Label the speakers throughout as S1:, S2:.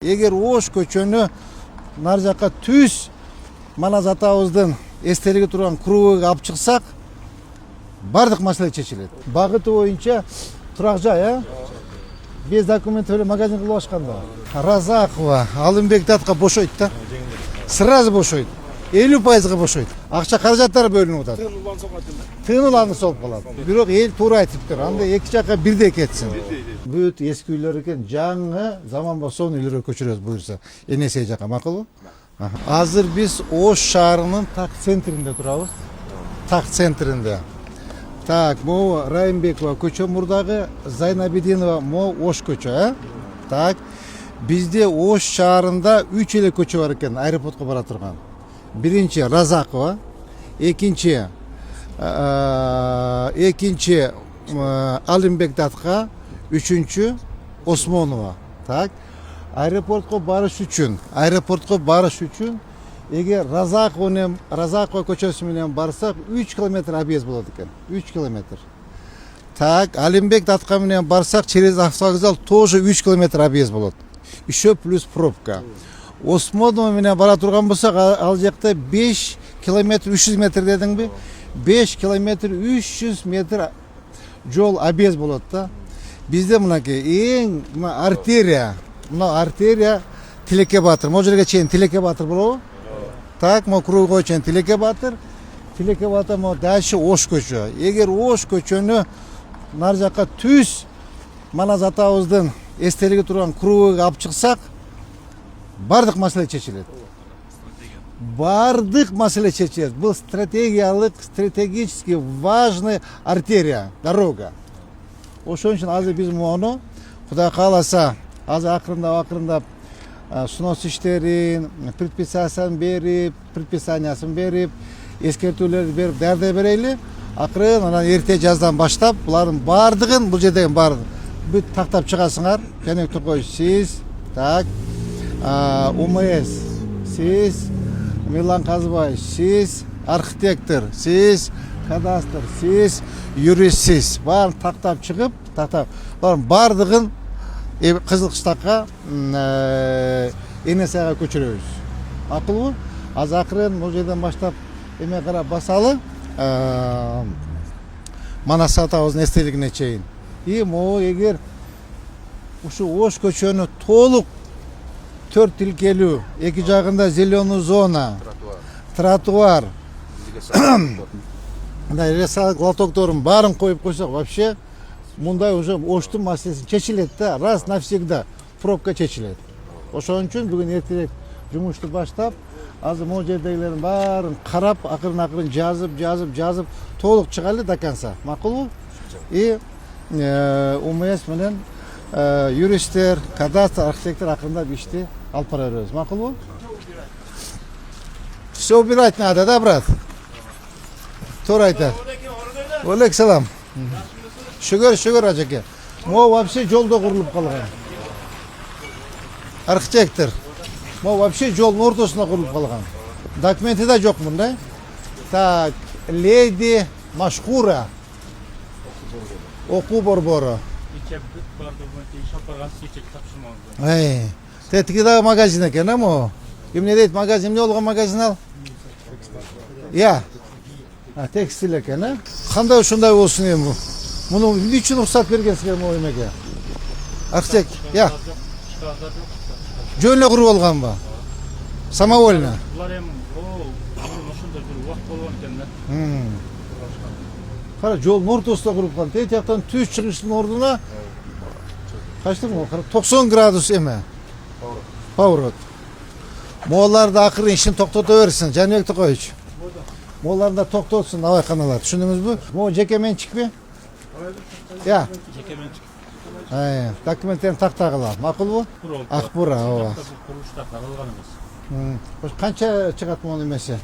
S1: Егер Ош көчөнү нар жакка түз Манас атабыздын эстелиги турган кругга алып чыксак, бардык маселе чечилет. Багыты боюнча турак жай, без документов эле магазин кылып ачканда. Разакова, Алымбек датка бошойт да. Сразу бошойт. 50%га бошойт. Акча каражаттары бөлүнүп атат. Тыйынууланы солуп калат. Бирок эл туура айтыптыр. Анда эки жакка бирдей кетсин. Бүт эски үйлөр экен, жаңы заман басуун үйлөргө көчүрөбүз буюрса. Энесе жака макулбу? Азыр биз Ош шаарынын так центринде турабыз. Так центринде. Так, могу Райымбекова көчө мурдагы, Зайнабидинова могу Ош көчө, Так, бизде Ош шаарында 3 эле көчө бар экен, аэропортко бара турган. Биринчи Разакова, экинчи Алымбек датка, үчүнчү Осмонова. Так, аэропортко барыш үчүн, эгер Разакова көчөсү менен барсак 3 километр объезд болот экен. 3 километр. Так, Алымбек датка менен барсак через автовокзал тоже 3 километр объезд болот. Еще плюс пробка. Осмонова менен бара турган болсак, ал жакта 5 километр 300 метр дедиңби? 5 километр 300 метр жол объезд болот да. Бизде мынакей эң артерия Тилеке Батыр. Могу жерге чейин Тилеке Батыр болобу? Так, могу кругой чейин Тилеке Батыр. Тилеке Батыр могу дальше Ош көчө. Эгер Ош көчөнү нар жакка түз Манас атабыздын эстелиги турган кругга алып чыксак, бардык маселе чечилет. Бул стратегически важный артерия, дорога. Ошон үчүн азыр биз муну Кудай кааласа азыр акырындап снос иштерин, предписаниясын берип, эскертүүлөрдү берип, даярдай берели. Акырын анан эрте жаздан баштап булардын бардыгын, бул жердеги бардыгын бүт тактап чыгасыңар. Және Туркой, сиз, так, УМС, сиз, Милан Казбай, сиз, архитектор, сиз, кадастр, сиз, юрист, сиз. Барын тактап чыгып, барын бардыгын Кызыл Кыштакка, Энесага көчүрөбүз. Макулбу? Азыр акырын бул жерден баштап эме карап басалы, Манас атабыздын эстелигине чейин. Могу эгер ушу Ош көчөнү толук 4 тилкелүү, эки жагында зеленый зона, тротуар, глотокторун барын коюп койсок, вообще мындай уже Оштун маселеси чечилет да, раз навсегда пробка чечилет. Ошон үчүн бүгүн эртерээк жумушту баштап, азыр могу жердегилердин баарын карап, акырын жазып, толук чыгалы до конца. Макулбу? УМС менен юристтер, кадастр, архитектор акырындап ишти алып бара беребиз. Макулбу? Все убирать надо, да, брат? Туура айтат. Алейкум салам. Шүгөр ажеке. Могу вообще жолдо курулуп калган. Архитектор. Могу вообще жолдун ортосуна курулуп калган. Документи да жок мында. Так, леди Машхура. Окуу борбору. Тетиги дагы магазин экен, могу. Эмне дейт магазин, эмне болгон магазин ал? Текстиль экен, Кандай ушундай болсун эми бу? Муну эмне үчүн уруксат бергенсиңер могу эмеге? Архитектор, жөн эле куруп алганбы? Самовольно.
S2: Булар эми ошондой бир убакыт болгон экен да.
S1: Кара, жолдун ортосунда куруп калган. Тет жактан түз чыгыштын ордуна качтыр могу? 90 градус эме. Поворот. Мооларды акырын ишин токтото берсин, Жаныбек Токоевич. Мооларды да токтотсун абайканалар. Түшүндүңүзбү? Могу жеке менчикпи?
S2: Жеке менчик.
S1: Документтерин тактагыла. Макулбу? Акбура, ооба.
S2: Курулушта каралган эмес.
S1: Канча чыгат монун эмеси?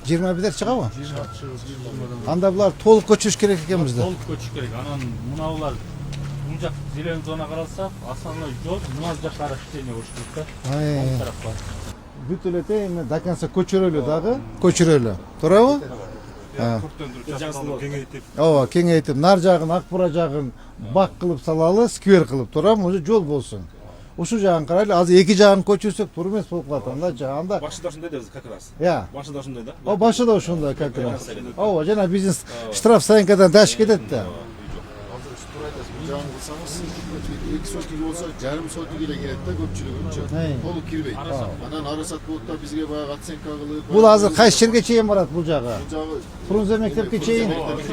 S1: 21 чыгабы? Анда булар толук көчүш керек экен бизде.
S2: Толук көчүш керек. Анан муналар бул жак зеленый зона каралса, основной жол мына жакка расширение болуш керек да. Оң тарапка.
S1: Бүт эле эми до конца көчүрөлү дагы, көчүрөлү. Туурабы? Ооба, кеңейтип, нар жагын, Акбура жагын бак кылып салалы, сквер кылып, туурабы? Уже жол болсун. Ушул жагын карайлы. Азыр эки жагын көчүрсөк туура эмес болуп калат анда анда.
S3: Башында ушундай дебиз как раз.
S1: Я.
S3: Башында ушундай да.
S1: О башы да ошондой как раз. Ооба, жана бизнес штраф стоянкадан дашып кетет да.
S4: Can kılsanız 2 sotik olsa yarım sotik ile gelip de köpçülüğünce olu kirбейт. Анан арасат болуп да бизге баягы оценка кылып.
S1: Бул азыр кайсы жерге чейин барат бул жагы? Фрунзе мектепке чейин.
S4: Бабраев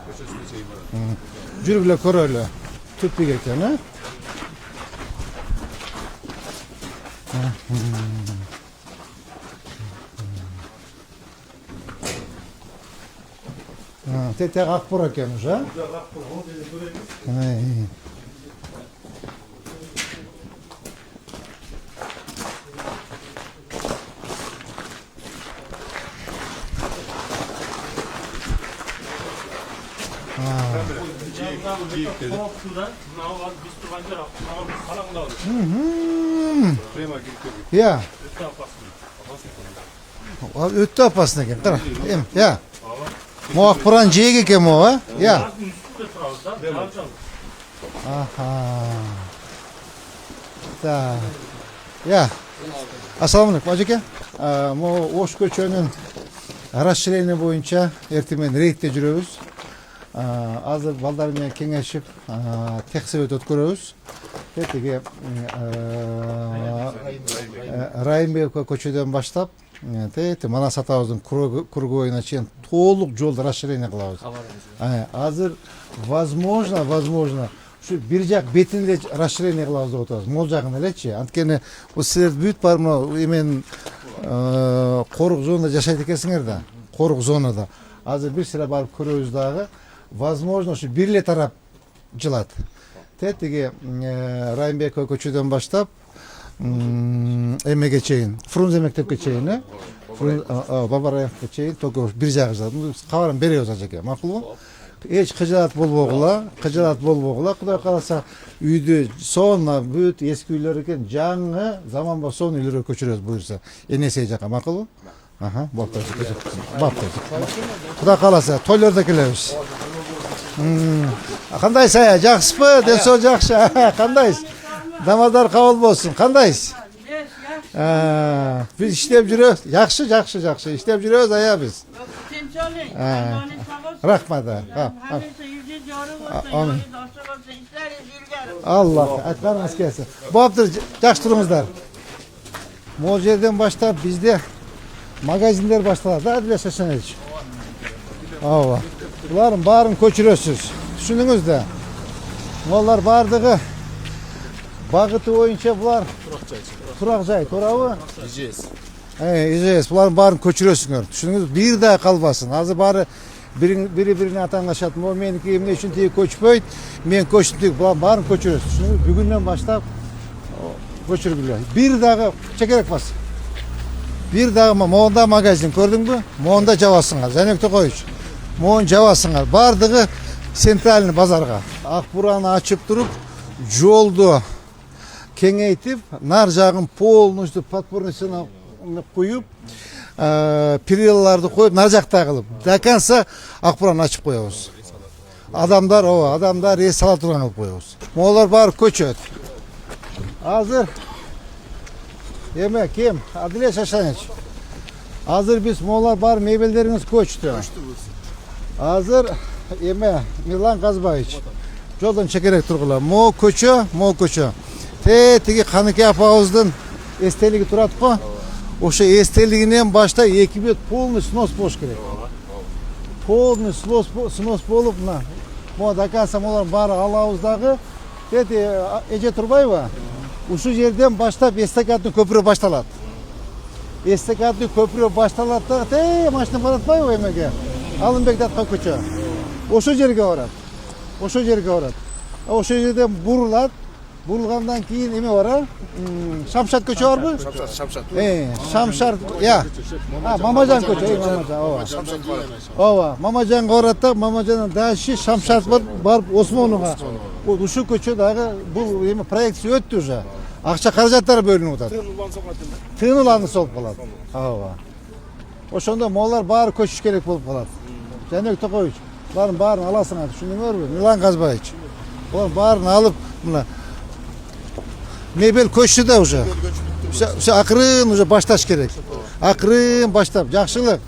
S4: көчөсүнө чейин барат.
S1: Жүрүп эле көрөлү. Түптүк экен, а? Тете Акбур экен уже. Я. Өтө опасно экен. Кара. Я. Mo Akburan jeygi eкен mo, а? Я. Аха. Так. Я. Ассаламу алейкум, ажеке. Mo Ош көчөнүн расширение боюнча эртең менен рейдте жүрөбүз. Азыр балдар менен кеңешип, техсебет өткөрөбүз. Тетиги Райымбек көчөдөн баштап Тети Манас атабыздын круговойуна чейин толук жолду расширение кылабыз. Азыр возможно, ушу бир жак бетин эле расширение кылабыз деп атабыз. Мол жагын элечи. Анткени бул силер бүт бар эмен корук зонада жашайт экенсиңер да. Корук зонада. Азыр бир сыра барып көрөбүз дагы. Возможно, ушу бир эле тарап жылат. Тетиги Райымбек көчөдөн баштап эмеге чейин, Фрунзе мектепке чейин, Бабараевке чейин только бир жагы жылат. Кабарын беребиз ажеке, макулбу? Эч кыжаат болбогула, Кудай кааласа үйдү сонна бүт эски үйлөр экен, жаңы заманбап сон үйлөргө көчүрөбүз буюрса. Энесе жака макулбу? Аха, болуптур. Кудай кааласа тойлордо келебиз. Кандайсыз? Жакшысызбы? Десо жакшы. Кандайсыз? Дамадар кабыл болсун. Кандайсыз? Биз иштеп жүрөбүз. Жакшы. Иштеп жүрөбүз ая биз. Рахмат. Allah aytганыңыз келсин. Болуптур, жакшы туруңуздар. Могу жерден баштап бизде магазиндер башталат. Адиле Шашанович. Ооба. Булардын баарын көчүрөсүз. Түшүнүңүз да. Булар бардыгы багыты боюнча булар турак жай, туурабы? ИЖС. Булардын баарын көчүрөсүңөр. Түшүнүңүз, бир да калбасын. Азыр баары бири-бирине атаңлашат. Могу меники эмне үчүн тиги көчпөйт, мен көчтүм тиги. Булардын баарын көчүрөсүз. Түшүнүңүз, бүгүндөн баштап көчүргүлө. Бир дагы чекерек бас. Бир дагы моонда магазин көрдүңбү? Моонда жабасыңар. Жанек Токоевич. Моон жабасыңар. Бардыгы центральный базарга. Акбураны ачып туруп, жолду кеңейтип, нар жагын полностью подпорныйсына коюп, перилаларды коюп, нар жакта кылып, до конца Акбураны ачып коебуз. Адамдар эс ала турган кылып коебуз. Могулар баары көчөт. Азыр эме кем? Адиле Шашанович. Азыр биз могулар баары мебелдериңиз көчтү. Азыр эме Милан Казбаевич. Жолдон чекерек тургула. Мо көчө. Тиги Каныке апабыздын эстелиги турат го. Ошо эстелигинен башта эки бет полный снос болуш керек. Полный снос болуп, мо дакаса молар баары алабыз дагы. Эже Турбаева. Ушул жерден баштап эстакадный көпүрө башталат. Эстакадный көпүрө башталат да, машина баратпайбы эмеге? Алымбек датка көчө. Ошол жерге барат. Ошол жерден бурулат. Бурулгандан кийин эме бар, Шамшат көчө барбы?
S4: Шамшат.
S1: Шамшат, я. Мамажан көчө, Мамажан. Ооба, Мамажанга барат да, Мамажандан дальше Шамшат барып Осмонуга. Ушул көчө дагы бул эме проектisi өттү уже. Акча каражаттары бөлүнүп атат. Тыын уланып солуп калат. Ооба. Ошондо молар баары көчүш керек болуп калат. Жанек Токоевич, булардын баарын аласыңар, түшүндүңөрбү? Милан Казбаевич. Булар баарын алып, мына Mebel köçtü de уже. Akırın уже başlaş gerek. Akırın başlap. Жақшылық.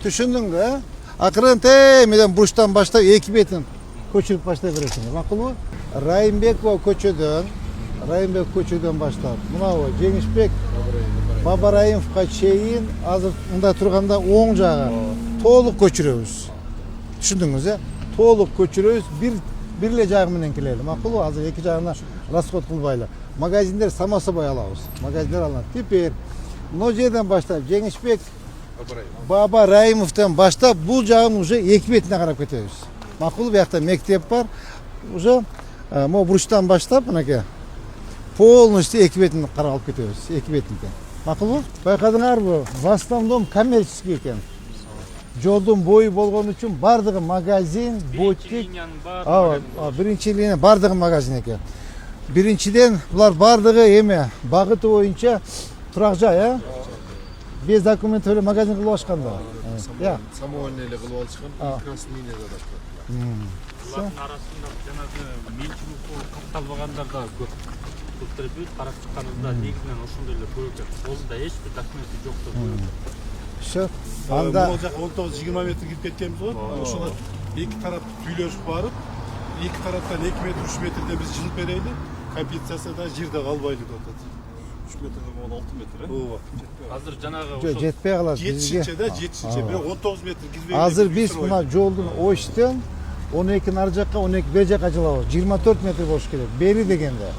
S1: Түшүндүң да? Акырын темеден бурчтан баштап эки бетин көчүрүп баштай бересиң. Макулбу? Райымбекова көчөдөн баштап. Мынабы Жеңишбек Бабараимовго чейин азыр мында турганда оң жагы толук көчүрөбүз. Түшүндүңүз, э? Толук көчүрөбүз. Бир эле жагы менен келели. Макулбу? Азыр эки жагына расход кылбайлы. Магазиндер само собой алабыз. Магазиндер алат. Теперь мына жерден баштап Жеңишбек Бабараимовдон баштап бул жагын уже эки бетине карап кетебиз. Макул, биякта мектеп бар. Уже могу бурчтан баштап мынакей полностью эки бетин карап алып кетебиз. Эки бетинке. Макулбу? Байкадыңарбы? В основном коммерческий экен. Жолдун бою болгон үчүн бардыгы магазин, бутик. Биринчи линия бардыгы магазин экен. Биринчиден булар бардыгы эме багыты боюнча турак жай, э? Без документов эле магазин кылып ашканда.
S4: Самоольный эле кылып алышкан, красный линияда да.
S2: Булардын арасында жанагы менчүгү катталбагандар да көп. Көптөр бүт карап чыкканыбызда негизинен ошондой эле көп экен. Колунда эч бир документи жок деп коюп.
S1: Всё.
S3: Анда бул жака 19-20 метр кирип кеткенбиз го. Ошондо эки тарап түйлөшүп барып, эки тараптан 2 метр, 3 метрден биз жылып берели. Компенсация да жерде калбайлы деп атат. 3 метрден болгон 6 метр, э? Ооба.
S2: Азыр жанагы
S1: Жок, жетпей калат бизге.
S3: Жетишинче, бирок 19 метр кирбей.
S1: Азыр биз мына жолдун оштон 12 нары жакка, 12 бер жакка жылабыз. 24 метр болуш керек. Бери дегенде.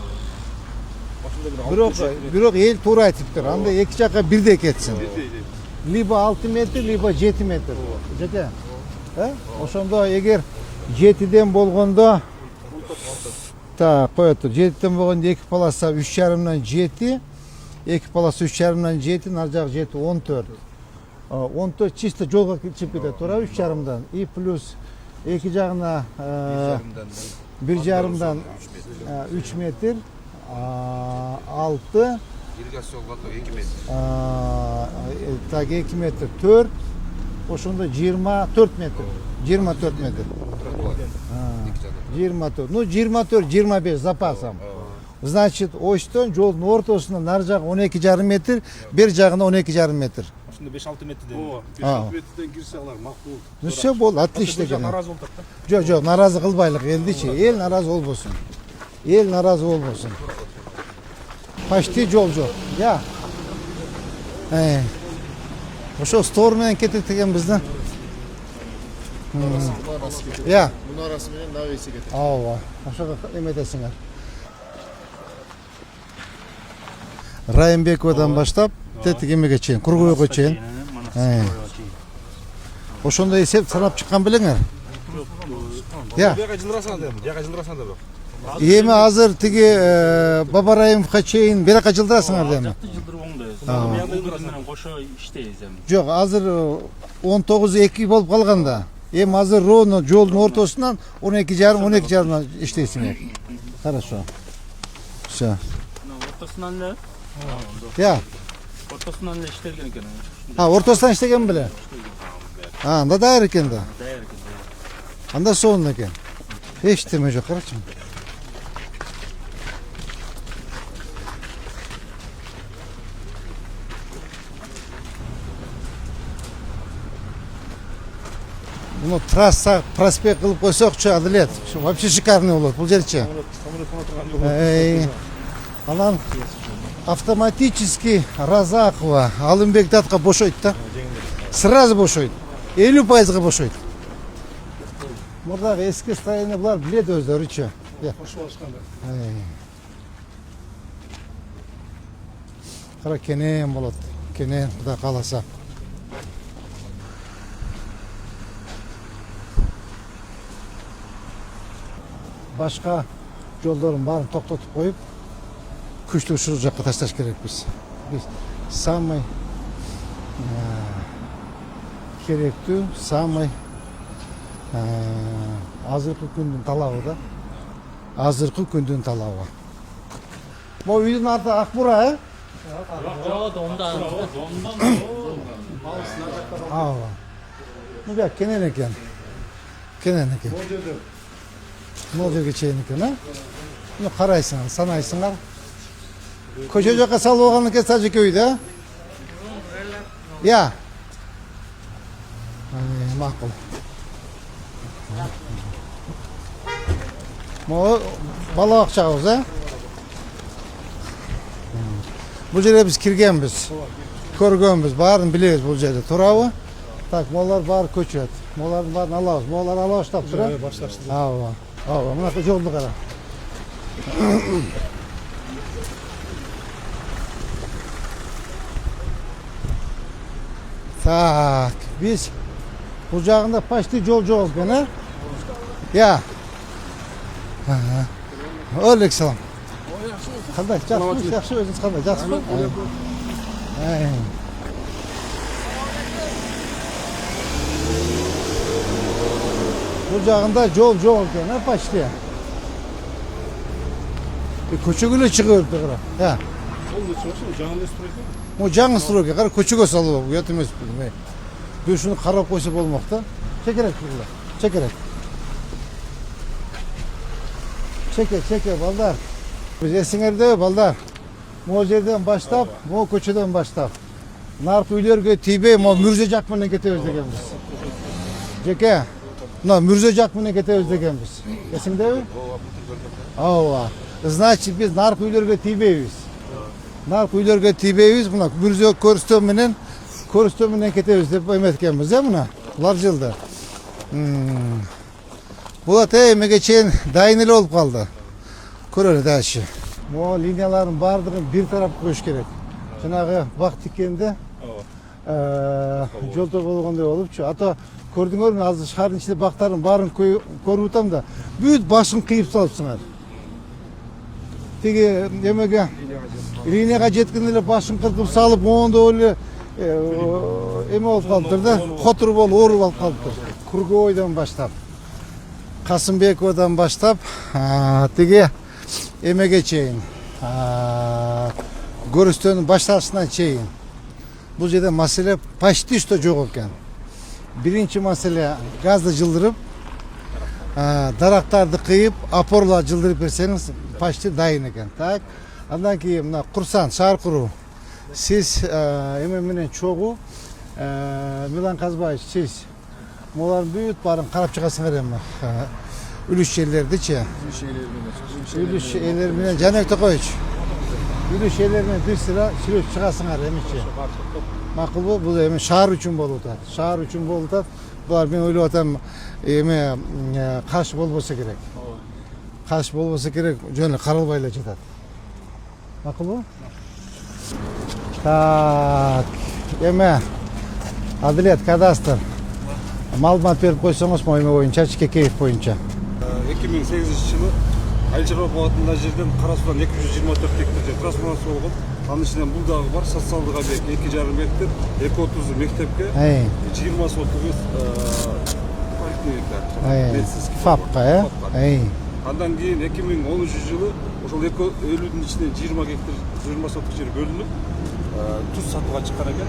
S1: Бирок эл туура айтыптыр. Анда эки жакка бирдей кетсин. Либо 6 метр, либо 7 метр. Жеке. Ошондо эгер 7ден болгондо кой тур. 7ден болгондо 2 полоса 3,5-дан 7, 2 полоса 3,5-дан 7, нар жак 7 14. 14 чисто жолго чыгып кетет, туура 3,5-дан. И плюс эки жагына 1,5-дан 3 метр, 6 так 2 метр 4, ошондо 24 метр. 24 метр. 24. Ну 24, 25 запасом. Значит, оштон жолдун ортосуна нар жагы 12,5 метр, бер жагына 12,5 метр.
S3: Ошондо 5-6 метрден. Ооба, 5-6 метрден кирсе алар макул.
S1: Ну все болду, отлично экен.
S3: Наразы болуп да.
S1: Жок, наразы кылбайлык элдичи. Эл наразы болбосун. Эл наразы болбосун. Почти жол жок. Я. Ошо стор менен кетет экенбиз да. Я.
S4: Мунарасы менен навеси кетет.
S1: Ооба. Ошого эметесиңер. Райымбековадан баштап тетигемеге чейин, Кургуйго чейин. Ошондо эсеп санап чыккан белеңер. Я.
S3: Жака жылдырасаң да, жака жылдырасаң да.
S1: Эми азыр тиги Бабараимовго чейин берака жылдырасыңар деми.
S2: Жакты жылдырып оңдойбуз. Менен кошо иштейбиз эми.
S1: Жок, азыр 19-2 болуп калганда. Эми азыр ровно жолдун ортосунан 12,5-12,5-дан иштейсиңер. Хорошо. Всё.
S2: Ортосунан эле.
S1: Я.
S2: Ортосунан эле иштелген экен.
S1: Ортосунан иштеген беле. Анда даяр экен да.
S2: Даяр экен.
S1: Анда сонун экен. Эчтеме жок, карачы. Ну, трасса, проспект кылып койсокчу, Адилет. Вообще шикарный болот бул жерчи. Анан автоматически Разакова, Алымбек датка бошойт да. Сразу бошойт. 50% бошойт. Мурдагы эски строение булар билет өздөрүчү.
S3: Кошуп алышканда.
S1: Кара кенен болот. Кенен Кудай кааласа. Башка жолдорун баарын токтотуп коюп, күчтүү ушул жакка ташташ керекпиз. Биз самый керектүү, самый азыркы күндүн талабы да. Азыркы күндүн талабы. Могу үйдүн аты Акбура, э?
S2: Жок, ондан.
S1: Ооба. Ну бияк кенен экен. Кенен экен. Могу жерге чейин экен, э? Ну карайсыңар, санайсыңар. Köşe jaka salып алган экен Сажеке үйдө. Я. Макул. Мо бала бакчабыз, а? Бул жерге биз киргенбиз. Көргөнбүз, баарын билебиз бул жерде. Туурабы? Так, молар баары көчөт. Молардын баарын алабыз. Молар ала баштап тур, а?
S3: Башташты.
S1: Ооба. Ооба, мына жолду кара. Так, biz bu жагында почти жол жок экен, а? Я. Алейкум салам. Кандай, жакшымы? Жакшы, өзүңүз кандай? Жакшымы? Bu жагында жол жок экен, а? Почти. Көчөгө эле чыгып кара. Я.
S3: Жолду чыгышы, жаңы эле стройка.
S1: Мо жаңы стройка, кара көчөгө салып, уят эмес бул. Бул ушуну карап койсо болмок да. Чекерек булар. Чекерек. Чеке, балдар. Биз эсиңерде, балдар. Могу жерден баштап, могу көчөдөн баштап. Наркы үйлөргө тийбей, могу Мүрзө жак менен кетебиз дегенбиз. Жеке, мына Мүрзө жак менен кетебиз дегенбиз. Эсиңдеби? Ооба. Значит, биз наркы үйлөргө тийбейбиз. Наркы үйлөргө тийбейбиз, мына Мүрзө көрүстөө менен кетебиз деп эметкенбиз, мына. Булар жылда. Булат эмеге чейин дайын эле болуп калды. Көрөлү дальше. Могу линиялардын баардыгын бир тарапка коюш керек. Жанагы бак тиккенде жолдо болгондой болупчу. Ата көрдүңөрбү, азыр шаардын ичинде бактардын баарын көрүп атам да, бүт башын кыйып салыпсыңар. Тиги эмеге линияга жеткенде эле башын кыркып салып, мондо эле эме болуп калыптыр да, хотур болуп ооруп алып калыптыр. Круговойдон баштап, Касымбековдон баштап, тиги эмеге чейин, көрүстөөнүн башталышынан чейин. Бул жерде маселе почти что жок экен. Биринчи маселе газды жылдырып, дарактарды кыйып, опорларды жылдырып берсеңиз, почти дайын экен. Так, андан кийин мына Курсан, шаар куруу. Сиз эме менен чогуу, Милан Казбаевич, сиз молардын бүт баарын карап чыгасыңар эми. Үлүш жерлердичи? Үлүш ээлер менен Жанек Токоевич. Үлүш ээлер менен бир сыра сүрөп чыгасыңар эмичи? Макулбу? Бул эми шаар үчүн болуп атат. Шаар үчүн болуп атат. Булар мен ойлоп атам, эме каршы болбосо керек. Каршы болбосо керек, жөн эле каралбай эле жатат. Макулбу? Так, эме Адилет, кадастр. Маалымат берип койсоңуз, эме боюнча, Чекеев боюнча.
S5: 2008-жылы Айылчыга абагатында жерден Карасудан 224 гектар жер трансформация болгон. Анын ичинен бул дагы бар, социалдык объект 2,5 гектар, 230 мектепке, 20 соттук поликлиника.
S1: ФАПка,
S5: Андан кийин 2010-жылы ошол өлүүдүн ичинен 20 гектар 20 соттук жер бөлүнүп, туз сатууга чыккан экен.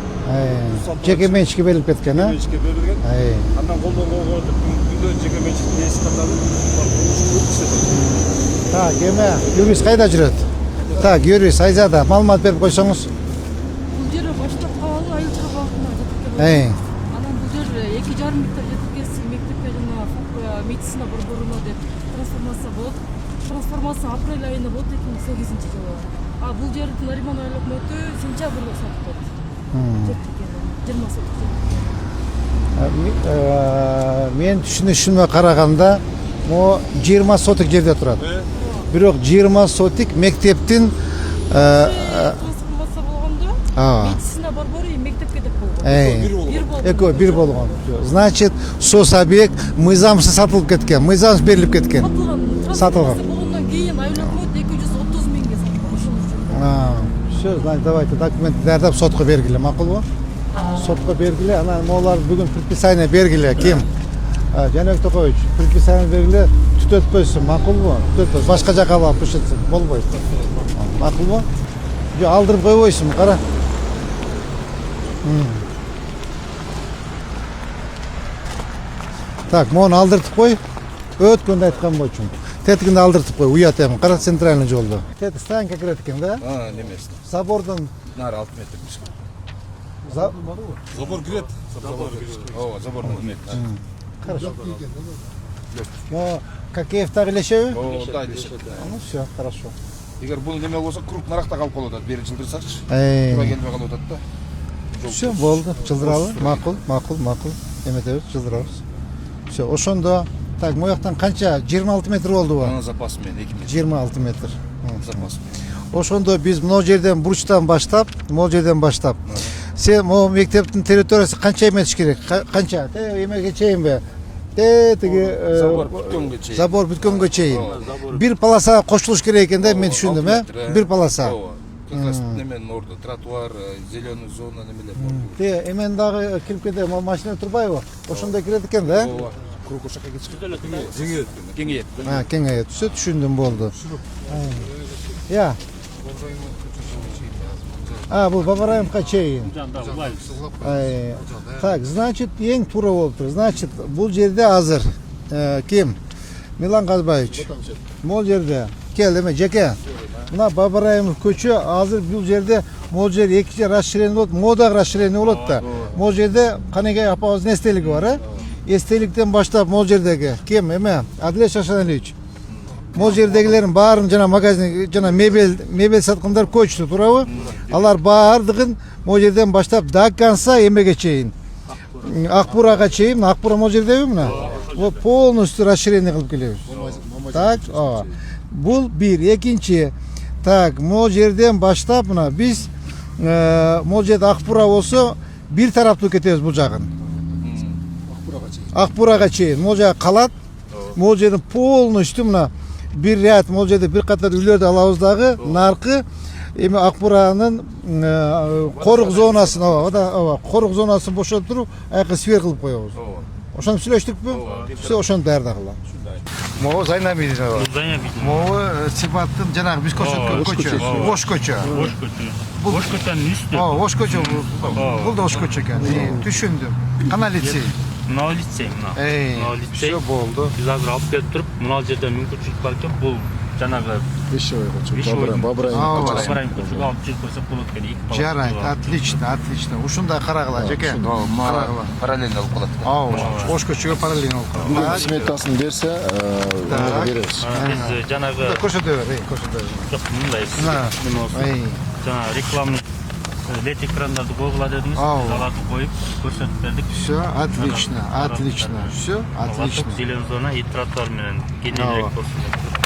S1: Жеке менчикке берилип кеткен, а?
S5: Менчикке берилген. Андан колдоого өтүп, күндө жеке менчик эс катары
S1: Так, эме юрист кайда жүрөт? Так, юрист Айзада, маалымат берип койсоңуз.
S6: Бул жер баштап калгалы Айылчыга абагатына жетип келди. Анан бул жер 2,5 гектар жеткенси мектепке жана медицина борборуна деп трансформация болот. Трансформация апрель айында болот 2008-жылы. А бул жердин ремонт өтө сентябрда сатып болот. 20 соток.
S1: Мен түшүнүшүмө караганда, мо 20 соток жерде турат. Бирок 20 сотик мектептин
S6: трансформация болгондо медицина борбору мектепке деп болгон.
S1: Экөө бир болгон. Значит, соцобъект мыйзамсыз сатылып кеткен, мыйзамсыз берилип кеткен. Сатылган.
S6: Болгондон кийин айыл өкмөт 230 миңге сатты ошол үчүн.
S1: Все, значит, давайте документти даярдап сотко бергиле, макулбу? Сотко бергиле, анан могулар бүгүн предписание бергиле. Ким? Жанек Токоевич, предписание бергиле, түтөтпөйсүн, макулбу? Түтөтпөйсүн, башка жака алып пушетсин, болбойт. Макулбу? Жо алдырып койбойсуңбу, кара. Так, мону алдыртып кой. Өткөндө айткан болчумун. тетигинде алдыртып кой, уят эми, кара центральный жолдо. Тети станка кирет экен да?
S7: Немesi.
S1: Забордон
S7: Нары 6 метрmiş.
S5: Забор кирет.
S7: Ооба, забор 6 метр.
S1: Хорошо. Ну, Какеевтагы илешеби?
S7: О, да, дешет.
S1: Ну все, хорошо.
S7: Егер бул неме болсо, круг наракта калып калып атат. Бери жылдырсакчы.
S1: Эй.
S7: Тура келбей калып атат да.
S1: Все, болду. Жылдыралы. Макул. Эметебиз, жылдырабыз. Все, ошондо так, мояктан канча? 26 метр болду бу.
S7: Анын запасы менен 2 метр
S1: 26 метр.
S7: запасы менен.
S1: Ошондо биз могу жерден бурчтан баштап, сен могу мектептин территориясы канча эметиш керек? Канча? Эмеге чейинби? Тиги
S7: Забор бүткөнгө чейин.
S1: забор бүткөнгө чейин. Бир полосага кошулуш керек экен да, мен түшүндүм, Бир полоса.
S7: Ооба. Как раз неменин орду, тротуар, зеленый зона немелер бар.
S1: Эмен дагы кирип кетет, машина турбайбы? Ошондо кирет экен да?
S7: Ооба. Круг ошакка кетишет. Кеңейет.
S1: Кеңейет. Все түшүндүм, болду. Я. Бул Бабараевка чейин. Так, значит, эң туура болуптур. Значит, бул жерде азыр ким? Милан Казбаевич. Могул жерде. Кел эме жеке. Мына Бабараев көчө азыр бул жерде могул жер экинчи расширение болот, могу дагы расширение болот да. Могул жерде Канегей апабыздын эстелиги бар, Эстеликтен баштап могул жердеги ким эме Адилет Шашаналиевич. Могул жердегилердин баарын жана магазин, жана мебель саткандар көчтү, туурабы? Алар баардыгын могул жерден баштап до конца эмеге чейин. Акбурага чейин, Акбура могул жердеби мына? Вот полностью расширение кылып келебиз. Так, бул бир, экинчи. Так, могул жерден баштап мына биз могул жерде Акбура болсо бир тараптуу кетебиз бул жагын. Акбурага чейин. Могул жагы калат. Могул жерден полностью мына бир ряд, могул жерде бир катар үйлөрдү алабыз дагы, наркы эми Акбуранын корук зонасын, корук зонасын бошотуруп, аяка сквер кылып коебуз. Ошону сүйлөштүкпү? Все, ошону даярда кылам. Могу Зайнабидинова. Могу Сипаттын жанагы биз көрсөткөн көчө. Ош көчө.
S2: Ош көчөнүн үстү.
S1: Ош көчө. Бул да Ош көчө экен. Түшүндүм. Кана лицей.
S2: Мына лицей, мына лицей.
S1: Все болду.
S2: Биз азыр алып келип туруп, мына жерде мүмкүнчүлүк бар экен. Бул жанагы
S4: Бешевой көчө.
S2: Бабараев көчөгө алып чыгып койсок болот экен.
S1: Жарайт, отлично. Ушундай карагыла, жеке. Карагыла.
S7: Параллельно алып калат.
S1: Ош көчөгө параллельно алып калат.
S4: Сметасын берсе, беребиз.
S2: Биз жанагы
S1: Көрсөтө бер, көрсөтө бер.
S2: жок, мындай. Жана рекламный LED экрандарды койгула дедиңиз. Аларды коюп көрсөтүп бердик.
S1: Все, отлично. Все, отлично.
S2: Зеленый зона и тротуар менен кененирээк болсун.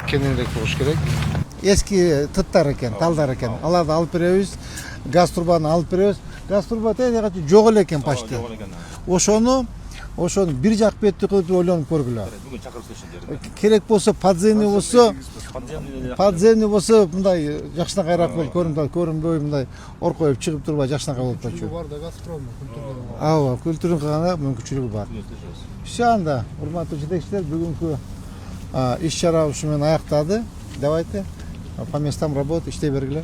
S1: Кененирээк болуш керек. Эски тыттар экен, талдар экен. Аларды алып беребиз. Газ турбаны алып беребиз. Газ турба тегачы жок эле экен почти. Ошону бир жак беттүү кылып ойлонуп көргүлө.
S7: Бүгүн чакырып келишендер.
S1: Керек болсо подземный болсо мындай жакшына кайрак болуп көрүнбөй мындай ор коюп чыгып турбай жакшынакай болуп атчу. Бар да Газпром культурный. Культурный кылганда мүмкүнчүлүгү бар. Все анда, урматтуу жетекчилер, бүгүнкү иш чара ушу менен аяктады. Давайте по местам работы иштей бергиле.